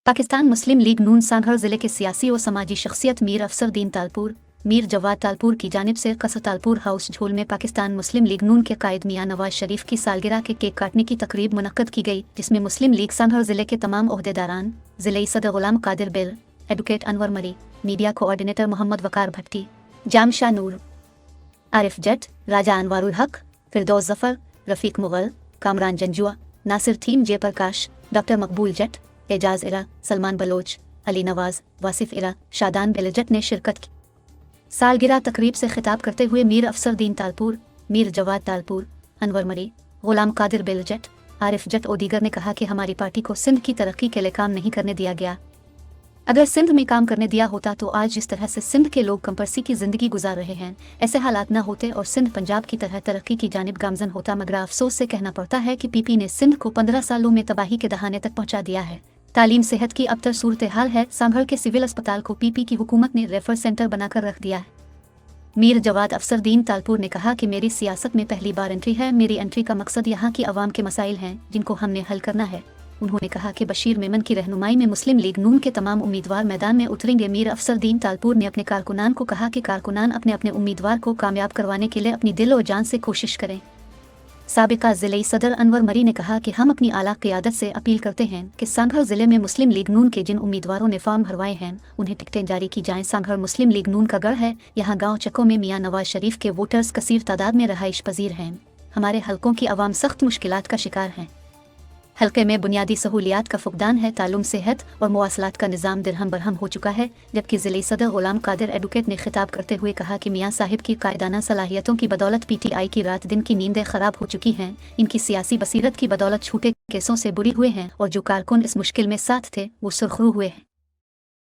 पाकिस्तान मुस्लिम league नून सांभर ज़िले के सियासी और समाजी शख्सियत मीर अफसरुद्दीन तालपुर मीर जवाद तालपुर की जानिब से कसर तालपुर हाउस झोल में पाकिस्तान मुस्लिम लीग नून के कायद मियां नवाज शरीफ की सालगिरह के केक काटने की तकरीब मुनक्कद की गई, जिसमें मुस्लिम लीग सांभर ज़िले के तमाम ओहदेदारान, ज़िले सदर गुलाम कादिर बिल, एडवोकेट अनवर मरी, मीडिया कोऑर्डिनेटर मोहम्मद वकार भट्टी, जामशाह नूर, आरिफ जट, राजा अनवारुल हक, फिरदौस जफर, रफ़ीक मुगल, कामरान जंजुआ, नासिर थीम जयप्रकाश, डॉक्टर मकबूल जट, एजाज इरा, सलमान बलोच, अली नवाज, वासिफ इरा, शादान बेलजट ने शिरकत की। सालगिरह तकरीब से खिताब करते हुए मीर अफसरुद्दीन तालपुर, मीर जवाद तालपुर, अनवर मरी, गुलाम कादिर बेलजट, आरिफ जट और दीगर ने कहा कि हमारी पार्टी को सिंध की तरक्की के लिए काम नहीं करने दिया गया। अगर सिंध में काम करने दिया होता तो आज जिस तरह से सिंध के लोग कम्परसी की ज़िंदगी गुजार रहे हैं, ऐसे हालात न होते और सिंध पंजाब की तरह तरक्की की जानिब गामजन होता। मगर अफसोस से कहना पड़ता है कि पीपी ने सिंध को 15 सालों में तबाही के दहाने तक पहुंचा दिया है। तालीम सेहत की अबतर सूरत हाल है। सांभर के सिविल अस्पताल को पीपी की हुकूमत ने रेफर सेंटर बनाकर रख दिया है। मीर जवाद अफसरुद्दीन तालपुर ने कहा कि मेरी सियासत में पहली बार एंट्री है। मेरी एंट्री का मकसद यहाँ की आवाम के मसाइल हैं जिनको हमने हल करना है। उन्होंने कहा कि बशीर मेमन की रहनुमाई में मुस्लिम लीग नून के तमाम उम्मीदवार मैदान में उतरेंगे। मीर अफसरुद्दीन तालपुर ने अपने कारकुनान को कहा कि कारकुनान अपने अपने उम्मीदवार को कामयाब करवाने के लिए अपनी दिल और जान से कोशिश करें। साबिका ज़िले सदर अनवर मरी ने कहा कि हम अपनी आला क़ियादत से अपील करते हैं कि सांभर ज़िले में मुस्लिम लीग नून के जिन उम्मीदवारों ने फॉर्म भरवाए हैं उन्हें टिकटें जारी की जाएं। सांभर मुस्लिम लीग नून का गढ़ है। यहाँ गाँव चक्कों में मियां नवाज शरीफ के वोटर्स कसीर तादाद में रहाइश पजीर हैं। हमारे हलकों की आवाम सख्त मुश्किलात का शिकार हैं। हल्के में बुनियादी सहूलियात का फुकदान है। तालुम सेहत और मवासलात का निज़ाम दिरहम बरहम हो चुका है। जबकि ज़िले सदर गुलाम कादिर एडवोकेट ने खिताब करते हुए कहा कि मियां साहिब की कायदाना सलाहियतों की बदौलत PTI की रात दिन की नींदें ख़राब हो चुकी हैं। इनकी सियासी बसीरत की बदौलत छूटे केसों से बुरी हुए हैं और जो कारकुन इस मुश्किल में साथ थे वो सुरखरू हुए हैं।